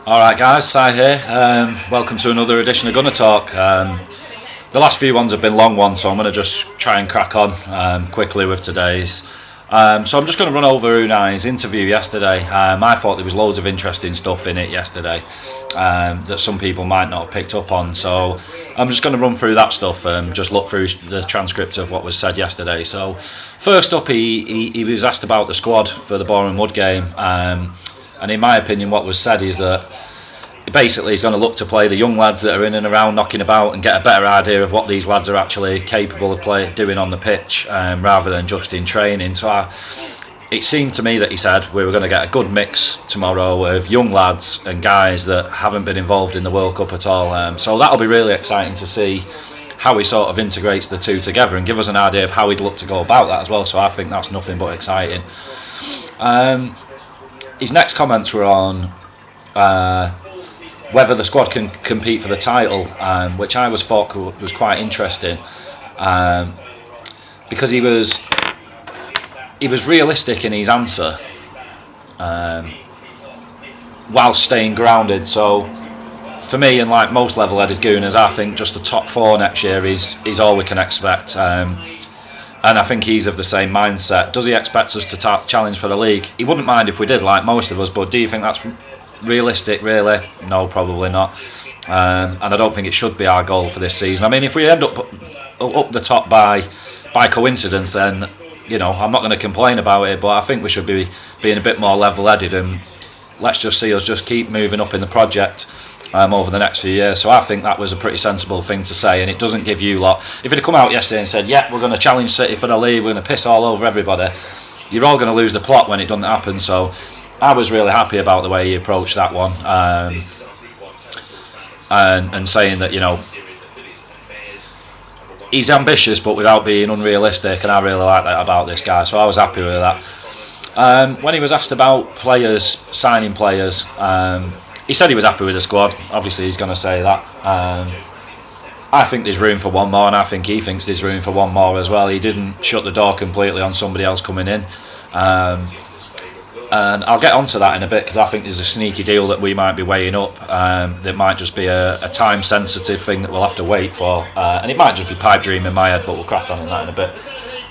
Alright guys, Si here. Welcome to another edition of Gunner Talk. The last few ones have been long ones, so I'm going to just try and crack on quickly with today's. So I'm just going to run over Unai's interview yesterday. I thought there was loads of interesting stuff in it yesterday that some people might not have picked up on. So I'm just going to run through that stuff and just look through the transcript of what was said yesterday. So first up, he was asked about the squad for the Boreham Wood game. And in my opinion, what was said is that basically he's going to look to play the young lads that are in and around knocking about and get a better idea of what these lads are actually capable of doing on the pitch rather than just in training. So it seemed to me that he said we were going to get a good mix tomorrow of young lads and guys that haven't been involved in the World Cup at all. So that'll be really exciting to see how he sort of integrates the two together and give us an idea of how he'd look to go about that as well. So I think that's nothing but exciting. His next comments were on whether the squad can compete for the title, which I thought was quite interesting, because he was realistic in his answer, while staying grounded. So for me, and like most level-headed Gooners, I think just the top four next year is all we can expect. And I think he's of the same mindset. Does he expect us to challenge for the league? He wouldn't mind if we did, like most of us, but do you think that's realistic, really? No, probably not. And I don't think it should be our goal for this season. I mean, if we end up the top by coincidence, then, you know, I'm not going to complain about it, but I think we should be being a bit more level-headed, and let's just see us just keep moving up in the project over the next few years. So I think that was a pretty sensible thing to say, and it doesn't give you lot. If it had come out yesterday and said, yeah, we're going to challenge City for the league, we're going to piss all over everybody, you're all going to lose the plot when it doesn't happen. So I was really happy about the way he approached that one, and saying that, you know, he's ambitious but without being unrealistic, and I really like that about this guy, so I was happy with that. When he was asked about signing players, he said he was happy with the squad. Obviously he's going to say that. I think there's room for one more, and I think he thinks there's room for one more as well. He didn't shut the door completely on somebody else coming in, and I'll get onto that in a bit, because I think there's a sneaky deal that we might be weighing up that might just be a time sensitive thing that we'll have to wait for, and it might just be pipe dream in my head, but we'll crack on in that in a bit.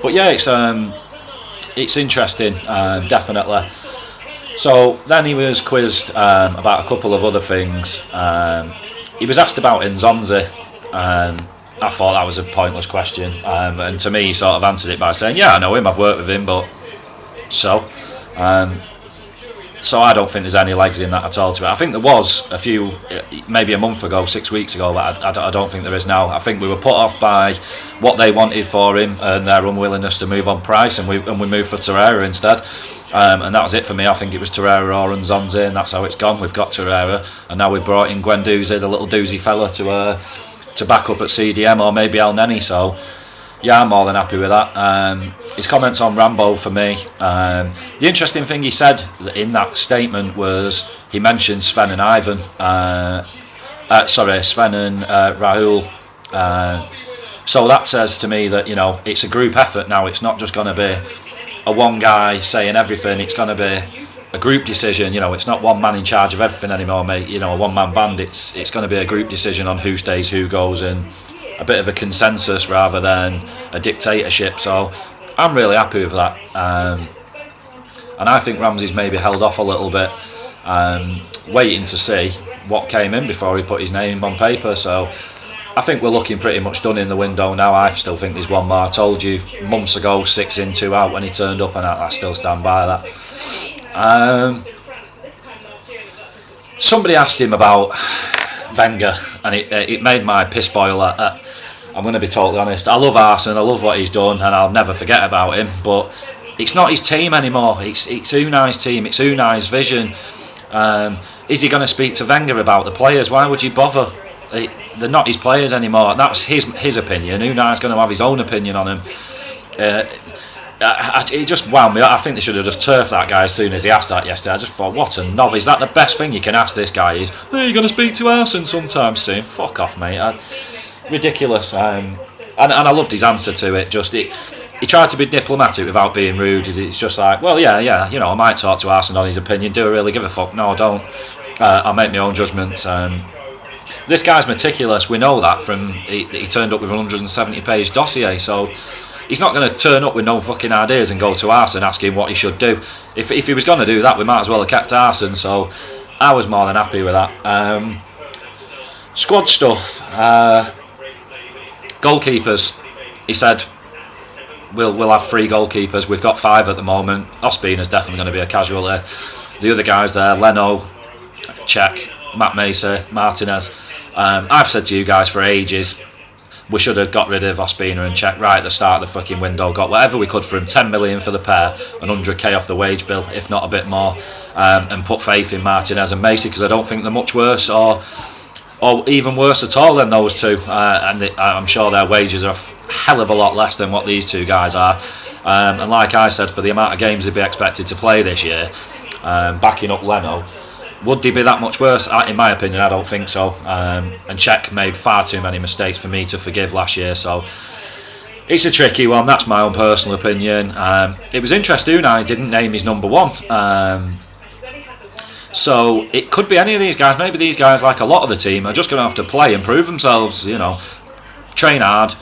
But yeah, it's interesting, definitely. So then he was quizzed about a couple of other things. He was asked about Nzonzi. I thought that was a pointless question, and to me he sort of answered it by saying, yeah, I know him, I've worked with him, but so I don't think there's any legs in that at all to it. I think there was a few, maybe a month ago, 6 weeks ago, but I don't think there is now. I think we were put off by what they wanted for him and their unwillingness to move on price, and we moved for Torreira instead. And that was it for me. I think it was Torreira or Nzonzi, and that's how it's gone. We've got Torreira, and now we've brought in Guendouzi, the little doozy fella, to back up at CDM, or maybe El Neni. So yeah, I'm more than happy with that. His comments on Rambo for me. The interesting thing he said in that statement was he mentioned Sven and Ivan. Sven and Rahul. So that says to me that, you know, it's a group effort now. It's not just going to be a one guy saying everything. It's going to be a group decision. You know, it's not one man in charge of everything anymore, mate. You know, a one man band. It's going to be a group decision on who stays, who goes, and a bit of a consensus rather than a dictatorship. So I'm really happy with that, and I think Ramsey's maybe held off a little bit, waiting to see what came in before he put his name on paper. So I think we're looking pretty much done in the window now. I still think there's one more. I told you months ago, 6 in, 2 out when he turned up, and I still stand by that. Somebody asked him about Wenger, and it made my piss boil. I'm going to be totally honest. I love Arsene, I love what he's done, and I'll never forget about him, but it's not his team anymore. It's Unai's team, it's Unai's vision. Is he going to speak to Wenger about the players? Why would you bother? They're not his players anymore. That's his opinion. Unai's going to have his own opinion on him. It just wound me up. I think they should have just turfed that guy as soon as he asked that yesterday. I just thought, what a knob. Is that the best thing you can ask this guy? Is, hey, you're going to speak to Arsene sometime soon? Fuck off, mate. Ridiculous. And I loved his answer to it. He tried to be diplomatic without being rude. It's just like, well, yeah, you know, I might talk to Arsene on his opinion. Do I really give a fuck? No, I don't. I'll make my own judgments. This guy's meticulous. We know that from he turned up with a 170-page dossier. So he's not going to turn up with no fucking ideas and go to Arsene asking what he should do. If he was going to do that, we might as well have kept Arsene. So I was more than happy with that. Squad stuff. Goalkeepers. He said we'll have 3 goalkeepers. We've got 5 at the moment. Ospina's definitely going to be a casualty. The other guys there, Leno, Czech, Matt Macy, Martinez. I've said to you guys for ages, we should have got rid of Ospina and Czech right at the start of the fucking window. Got whatever we could for him, 10 million for the pair, and 100k off the wage bill, if not a bit more, and put faith in Martinez and Macy, because I don't think they're much worse or even worse at all than those two. And I'm sure their wages are a hell of a lot less than what these two guys are. And like I said, for the amount of games they'd be expected to play this year, backing up Leno, would they be that much worse? In my opinion, I don't think so. And Czech made far too many mistakes for me to forgive last year, so it's a tricky one. That's my own personal opinion. It was interesting, Unai didn't name his number 1. So it could be any of these guys. Maybe these guys, like a lot of the team, are just going to have to play and prove themselves, train hard,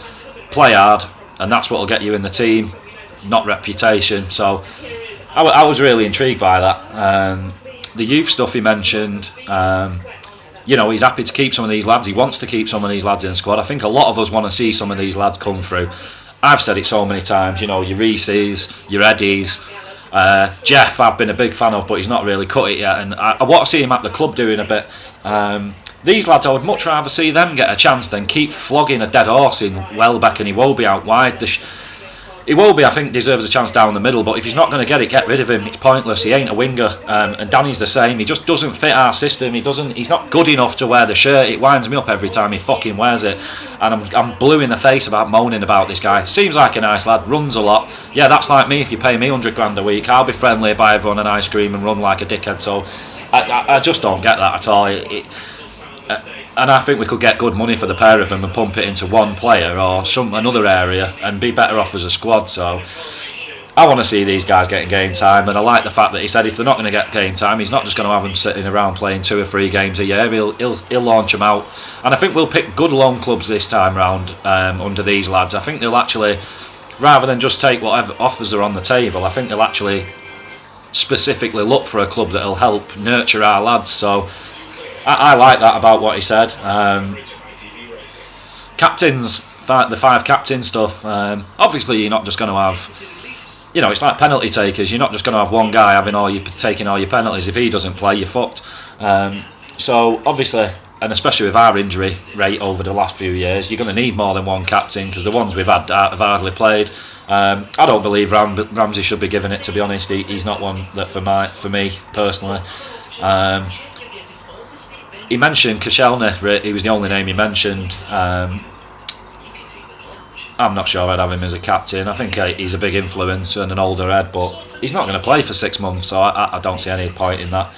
play hard, and that's what will get you in the team, not reputation. So I was really intrigued by that. The youth stuff he mentioned, he's happy to keep some of these lads. He wants to keep some of these lads in the squad. I think a lot of us want to see some of these lads come through. I've said it so many times, your Reeses, your Eddies. Jeff, I've been a big fan of, but he's not really cut it yet. And I want to see him at the club doing a bit. These lads, I would much rather see them get a chance than keep flogging a dead horse in Welbeck and Iwobi out wide. Iwobi, I think, deserves a chance down the middle, but if he's not going to get rid of him. It's pointless. He ain't a winger, and Danny's the same. He just doesn't fit our system. He's not good enough to wear the shirt. It winds me up every time he fucking wears it, and I'm blue in the face about moaning about this guy. Seems like a nice lad, runs a lot. Yeah, that's like me. If you pay me £100 a week, I'll be friendly, buy everyone an ice cream and run like a dickhead. So I just don't get that at all. And I think we could get good money for the pair of them and pump it into one player or another area and be better off as a squad. So I want to see these guys getting game time, and I like the fact that he said if they're not going to get game time, he's not just going to have them sitting around playing 2 or 3 games a year. He'll launch them out, and I think we'll pick good loan clubs this time round under these lads. I think they'll actually, rather than just take whatever offers are on the table, I think they'll actually specifically look for a club that'll help nurture our lads. So I like that about what he said. Captains, the 5 captain stuff. Obviously, you're not just going to have, it's like penalty takers. You're not just going to have one guy taking all your penalties. If he doesn't play, you're fucked. So obviously, and especially with our injury rate over the last few years, you're going to need more than one captain, because the ones we've had have hardly played. I don't believe Ramsey should be given it, to be honest. He's not one that for me personally. He mentioned Koscielny. He was the only name he mentioned. I'm not sure I'd have him as a captain. I think he's a big influence and an older head, but he's not going to play for 6 months, so I don't see any point in that.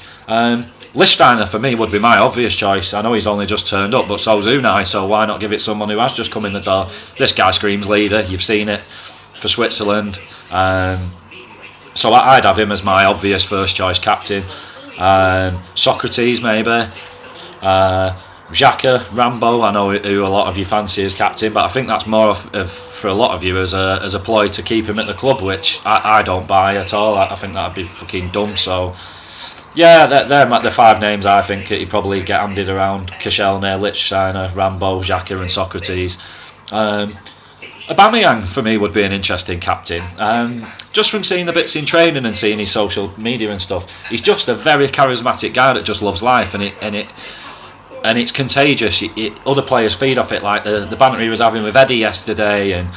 Lichtsteiner for me would be my obvious choice. I know he's only just turned up, but so's Unai, so why not give it someone who has just come in the door? This guy screams leader. You've seen it for Switzerland. So I'd have him as my obvious first choice captain. Socrates maybe. Xhaka, Rambo, I know who a lot of you fancy as captain, but I think that's more for a lot of you as a ploy to keep him at the club, which I don't buy at all. I think that'd be fucking dumb. So yeah, they're the 5 names I think he'd probably get handed around: Koscielny, Lichtsteiner, Rambo, Xhaka and Socrates. Aubameyang for me would be an interesting captain. Just from seeing the bits in training and seeing his social media and stuff, he's just a very charismatic guy that just loves life, and it's contagious. Other players feed off it, like the banter he was having with Eddie yesterday, and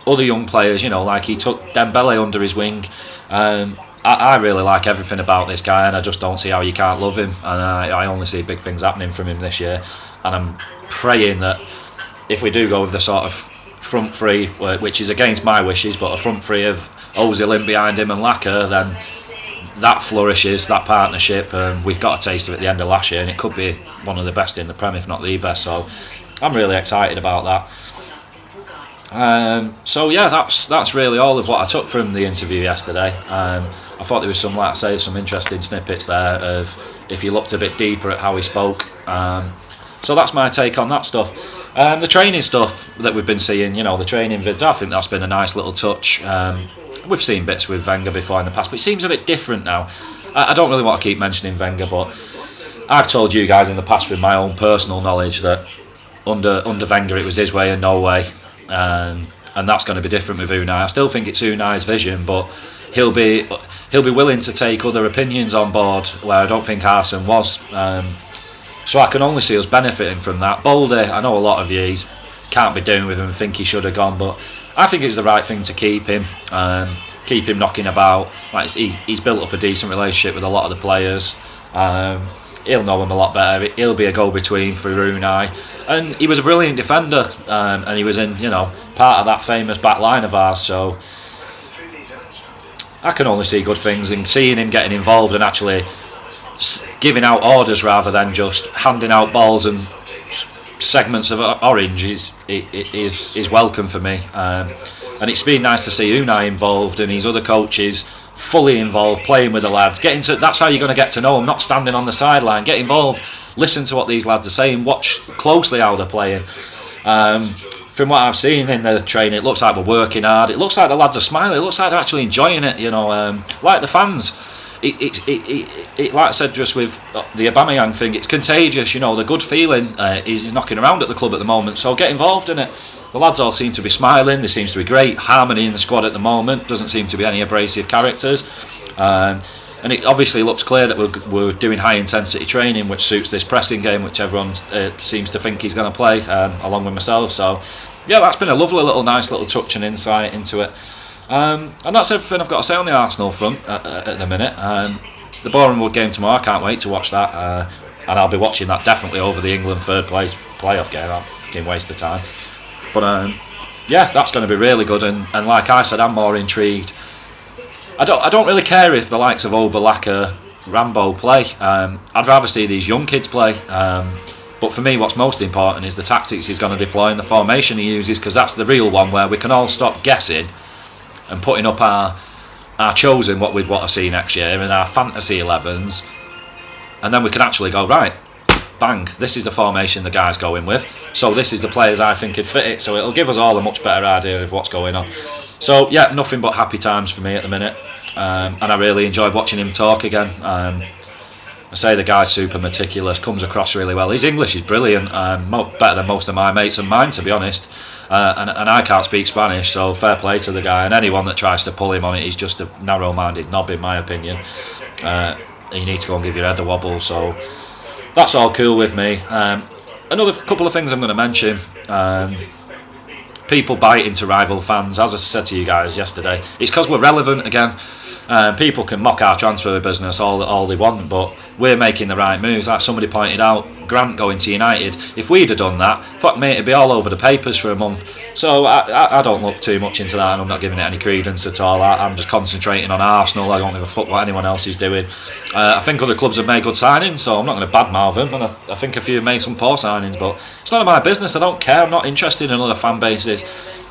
other young players. Like he took Dembele under his wing. I really like everything about this guy, and I just don't see how you can't love him. And I only see big things happening from him this year, and I'm praying that if we do go with the sort of front three, which is against my wishes, but a front three of Ozil in behind him and Laka, then that flourishes, that partnership. We've got a taste of it at the end of last year, and it could be one of the best in the Prem, if not the best. So I'm really excited about So yeah, that's really all of what I took from the interview yesterday. I thought there was some, like I say, some interesting snippets there of if you looked a bit deeper at how he spoke. So that's my take on that stuff. The training stuff that we've been seeing, the training vids, I think that's been a nice little touch. We've seen bits with Wenger before in the past, but it seems a bit different now. I don't really want to keep mentioning Wenger, but I've told you guys in the past with my own personal knowledge that under Wenger it was his way and no way. And that's going to be different with Unai. I still think it's Unai's vision, but he'll be willing to take other opinions on board where I don't think Arsene was. So I can only see us benefiting from that. Baldy, I know a lot of you can't be doing with him and think he should have gone, but I think it's the right thing to keep him knocking about. Like he's built up a decent relationship with a lot of the players. He'll know him a lot better. He'll be a go-between for Unai, and he was a brilliant defender, and he was in part of that famous back line of ours. So I can only see good things, and seeing him getting involved and actually giving out orders rather than just handing out balls and segments of orange is welcome for me. And it's been nice to see Unai involved and his other coaches fully involved, playing with the lads. That's how you're going to get to know them, not standing on the sideline. Get involved, listen to what these lads are saying, watch closely how they're playing. From what I've seen in the training, it looks like we're working hard. It looks like the lads are smiling. It looks like they're actually enjoying it. Like the fans. It like I said just with the Aubameyang thing, it's contagious. The good feeling is knocking around at the club at the moment. So get involved in it. The lads all seem to be smiling. There seems to be great harmony in the squad at the moment. Doesn't seem to be any abrasive characters. And it obviously looks clear that we're doing high intensity training, which suits this pressing game, which everyone seems to think he's going to play, along with myself. So yeah, that's been a lovely nice little touch and insight into it. And that's everything I've got to say on the Arsenal front at the minute. The Boreham game tomorrow, I can't wait to watch that, and I'll be watching that definitely over the England third place playoff game. I'll fucking waste of time. But yeah, that's going to be really good, and like I said, I'm more intrigued. I don't really care if the likes of Oberlacher, Rambo play. I'd rather see these young kids play. But for me, what's most important is the tactics he's going to deploy and the formation he uses, because that's the real one where we can all stop guessing and putting up our chosen what we'd want to see next year in our fantasy 11s, and then we can actually go, right, bang, this is the formation the guy's going with, so this is the players I think would fit it, so it'll give us all a much better idea of what's going on. So yeah, nothing but happy times for me at the minute, and I really enjoyed watching him talk again. I say the guy's super meticulous, comes across really well. His English is brilliant, better than most of my mates and mine, to be honest. And I can't speak Spanish, so fair play to the guy. And anyone that tries to pull him on it is just a narrow-minded knob, in my opinion. You need to go and give your head a wobble. So that's all cool with me. Another couple of things I'm going to mention. People bite into rival fans, as I said to you guys yesterday. It's because we're relevant again. People can mock our transfer business all they want, but we're making the right moves. Like somebody pointed out, Grant going to United. If we'd have done that, fuck me, it'd be all over the papers for a month. So I don't look too much into that, and I'm not giving it any credence at all. I'm just concentrating on Arsenal. I don't give a fuck what anyone else is doing. I think other clubs have made good signings, so I'm not going to badmouth them, and I think a few have made some poor signings, but it's none of my business. I don't care. I'm not interested in other fan bases.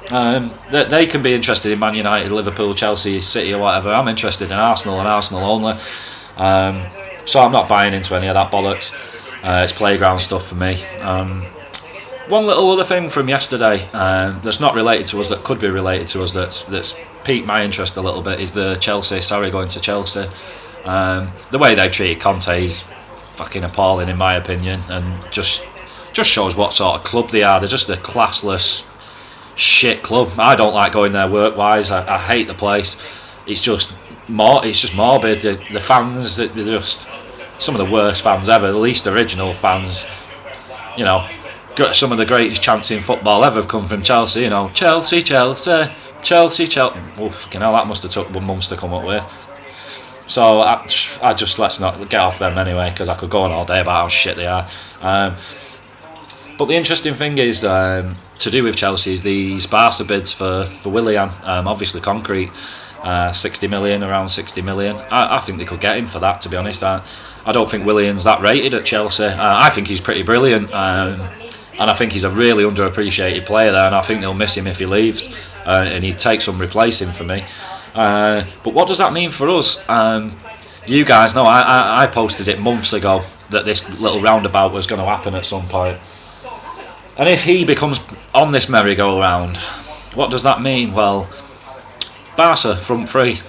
They can be interested in Man United, Liverpool, Chelsea, City or whatever. I'm interested in Arsenal and Arsenal only. So I'm not buying into any of that bollocks. It's playground stuff for me. One little other thing from yesterday that's not related to us, that could be related to us, that's piqued my interest a little bit, is the Sarri going to Chelsea. The way they've treated Conte is fucking appalling, in my opinion, and just shows what sort of club they are. They're just a classless shit club. I don't like going there work-wise. I hate the place. It's just morbid. The fans, they're just some of the worst fans ever. The least original fans. Some of the greatest chants in football ever have come from Chelsea. Chelsea, Chelsea, Chelsea, Chelsea. Oh, fucking hell, that must have took months to come up with. So I just, let's not get off them anyway, because I could go on all day about how shit they are. But the interesting thing is, to do with Chelsea, is these Barca bids for Willian. Obviously concrete, 60 million, around 60 million. I think they could get him for that, to be honest. I don't think Willian's that rated at Chelsea. I think he's pretty brilliant. and I think he's a really underappreciated player there, and I think they'll miss him if he leaves, and he'd take some replacing for me. But what does that mean for us? You guys know I posted it months ago that this little roundabout was going to happen at some point. And if he becomes on this merry-go-round, what does that mean? Well, Barca front three.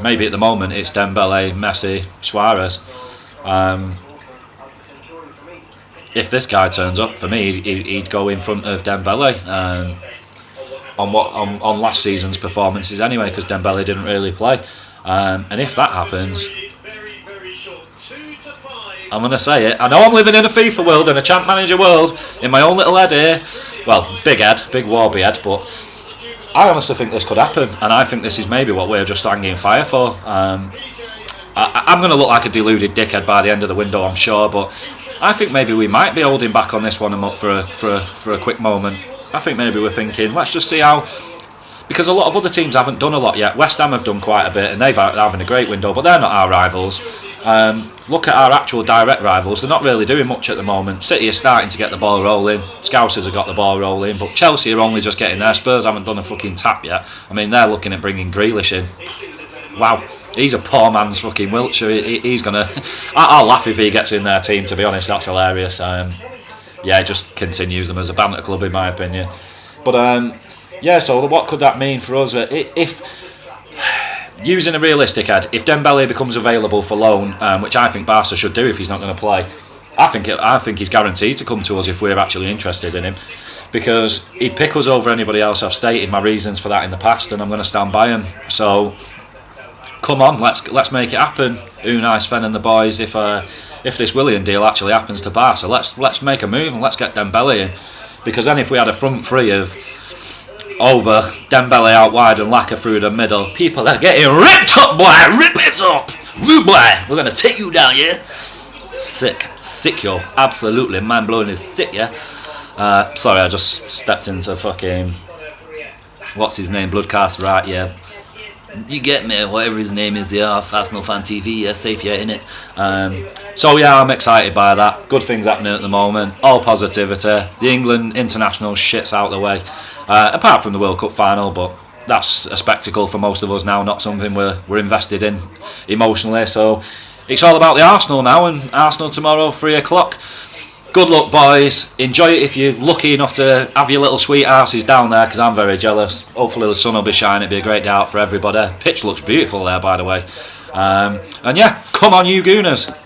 Maybe at the moment it's Dembele, Messi, Suarez. If this guy turns up, for me, he'd go in front of Dembele on last season's performances anyway, because Dembele didn't really play. And if that happens, I'm going to say it. I know I'm living in a FIFA world and a champ manager world in my own little head here. Well, big head, big warby head, but I honestly think this could happen, and I think this is maybe what we're just hanging fire for. I'm going to look like a deluded dickhead by the end of the window, I'm sure, but I think maybe we might be holding back on this one for a quick moment. I think maybe we're thinking, let's just see how, because a lot of other teams haven't done a lot yet. West Ham have done quite a bit, and they're having a great window, but they're not our rivals. Look at our actual direct rivals, they're not really doing much at the moment. City are starting to get the ball rolling, Scousers have got the ball rolling, but Chelsea are only just getting there. Spurs haven't done a fucking tap yet. I mean, they're looking at bringing Grealish in. Wow, he's a poor man's fucking Wiltshire. He's gonna, I'll laugh if he gets in their team, to be honest. That's hilarious. Yeah, it just continues them as a banter club, in my opinion. But yeah, so what could that mean for us? If using a realistic head, if Dembele becomes available for loan, which I think Barca should do if he's not going to play, I think he's guaranteed to come to us if we're actually interested in him, because he'd pick us over anybody else. I've stated my reasons for that in the past, and I'm going to stand by him. So come on, let's make it happen. Unai, Sven and the boys, if this Willian deal actually happens to Barca, let's make a move and let's get Dembele in, because then if we had a front three of Oba, Dembele out wide and Laka through the middle, people are getting ripped up, boy. Rip it up, boy. We're gonna take you down, yeah. Sick, yo. Absolutely, mind blowing is sick, yeah. Sorry, I just stepped into fucking what's his name, Bloodcast, right? Yeah. You get me, whatever his name is, yeah, Arsenal Fan TV, yeah, safe, yeah, innit? So yeah, I'm excited by that. Good things happening at the moment, all positivity. The England international shit's out the way, apart from the World Cup final, but that's a spectacle for most of us now, not something we're invested in emotionally. So it's all about the Arsenal now, and Arsenal tomorrow, 3 o'clock. Good luck, boys. Enjoy it if you're lucky enough to have your little sweet arses down there, because I'm very jealous. Hopefully the sun will be shining. It'll be a great day out for everybody. Pitch looks beautiful there, by the way. And yeah, come on, you Gooners.